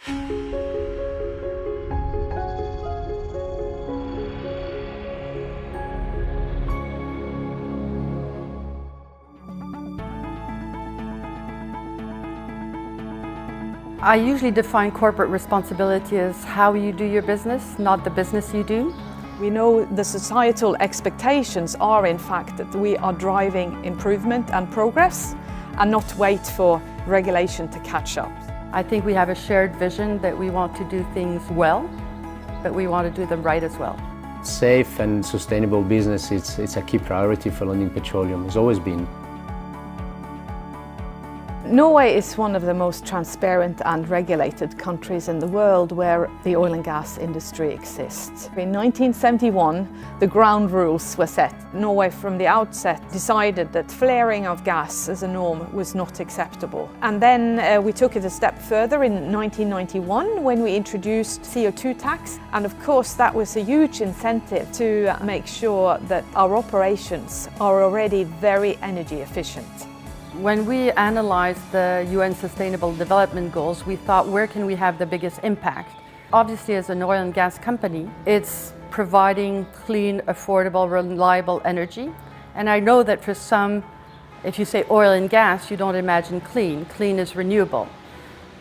I usually define corporate responsibility as how you do your business, not the business you do. We know the societal expectations are in fact that we are driving improvement and progress and not wait for regulation to catch up. I think we have a shared vision that we want to do things well, but we want to do them right as well. Safe and sustainable business, it's a key priority for Lundin Petroleum. It's always been. Norway is one of the most transparent and regulated countries in the world where the oil and gas industry exists. In 1971, the ground rules were set. Norway from the outset decided that flaring of gas as a norm was not acceptable. And then we took it a step further in 1991 when we introduced CO2 tax. And of course that was a huge incentive to make sure that our operations are already very energy efficient. When we analyzed the UN Sustainable Development Goals, we thought, where can we have the biggest impact? Obviously, as an oil and gas company, it's providing clean, affordable, reliable energy. And I know that for some, if you say oil and gas, you don't imagine clean. Clean is renewable.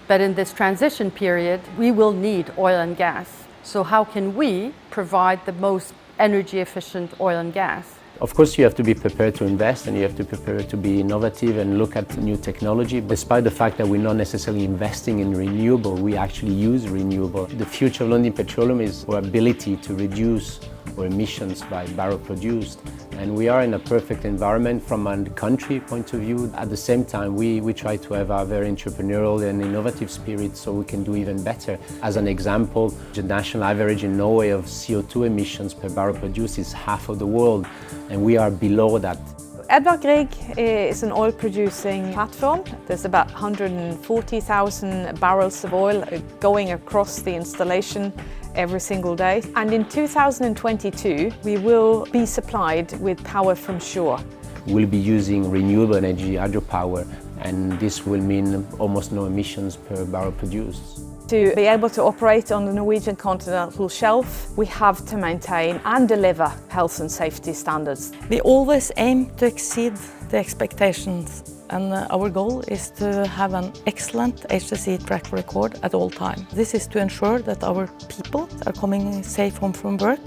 But in this transition period, we will need oil and gas. So how can we provide the most energy efficient oil and gas? Of course, you have to be prepared to invest and you have to be prepared to be innovative and look at new technology. Despite the fact that we're not necessarily investing in renewable, we actually use renewable. The future of Lundin Petroleum is our ability to reduce our emissions by barrel produced. And we are in a perfect environment from a country point of view. At the same time, we try to have a very entrepreneurial and innovative spirit so we can do even better. As an example, the national average in Norway of CO2 emissions per barrel produced is half of the world, and we are below that. Edvard Grieg is an oil-producing platform. There's about 140,000 barrels of oil going across the installation every single day. And in 2022, we will be supplied with power from shore. We'll be using renewable energy, hydropower, and this will mean almost no emissions per barrel produced. To be able to operate on the Norwegian continental shelf, we have to maintain and deliver health and safety standards. We always aim to exceed the expectations, and our goal is to have an excellent HSE track record at all times. This is to ensure that our people are coming safe home from work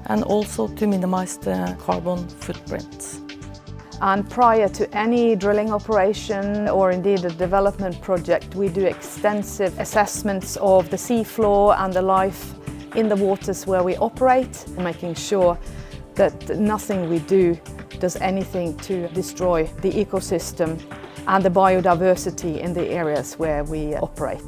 and also to minimize the carbon footprint. And prior to any drilling operation or indeed a development project, we do extensive assessments of the seafloor and the life in the waters where we operate, making sure that nothing we do does anything to destroy the ecosystem and the biodiversity in the areas where we operate.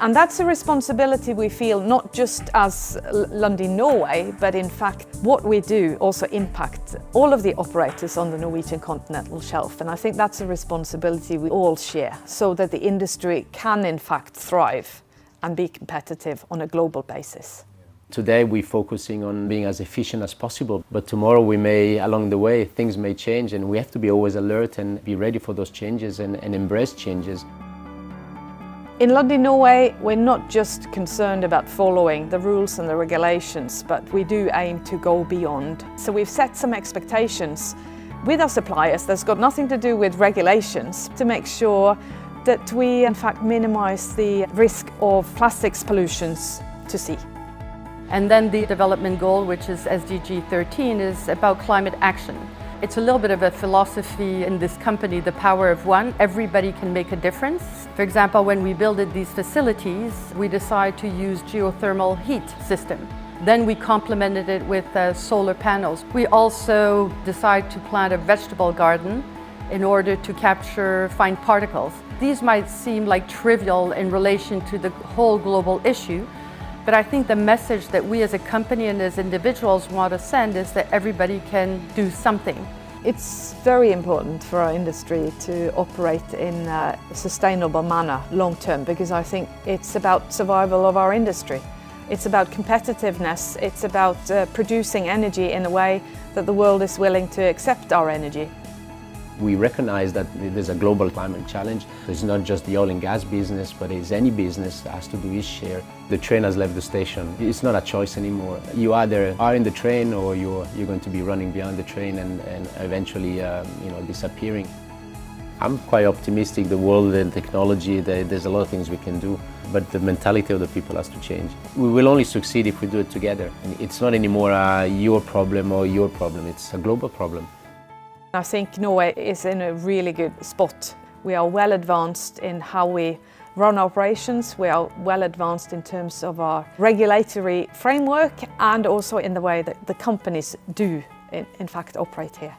And that's a responsibility we feel not just as Lundin Norway, but in fact what we do also impacts all of the operators on the Norwegian continental shelf. And I think that's a responsibility we all share so that the industry can in fact thrive and be competitive on a global basis. Today we're focusing on being as efficient as possible, but tomorrow along the way, things may change and we have to be always alert and be ready for those changes and embrace changes. In Lundin Norway, we're not just concerned about following the rules and the regulations, but we do aim to go beyond. So we've set some expectations with our suppliers that's got nothing to do with regulations to make sure that we in fact minimize the risk of plastics pollutions to sea. And then the development goal, which is SDG 13, is about climate action. It's a little bit of a philosophy in this company, the power of one. Everybody can make a difference. For example, when we built these facilities, we decided to use geothermal heat system. Then we complemented it with solar panels. We also decided to plant a vegetable garden in order to capture fine particles. These might seem like trivial in relation to the whole global issue, but I think the message that we as a company and as individuals want to send is that everybody can do something. It's very important for our industry to operate in a sustainable manner long term, because I think it's about survival of our industry. It's about competitiveness, it's about producing energy in a way that the world is willing to accept our energy. We recognize that there's a global climate challenge. It's not just the oil and gas business, but it's any business that has to do its share. The train has left the station. It's not a choice anymore. You either are in the train or you're going to be running behind the train and eventually disappearing. I'm quite optimistic. The world and technology, there's a lot of things we can do, but the mentality of the people has to change. We will only succeed if we do it together. And it's not anymore your problem or your problem, it's a global problem. I think Norway is in a really good spot. We are well advanced in how we run operations, we are well advanced in terms of our regulatory framework and also in the way that the companies do in fact operate here.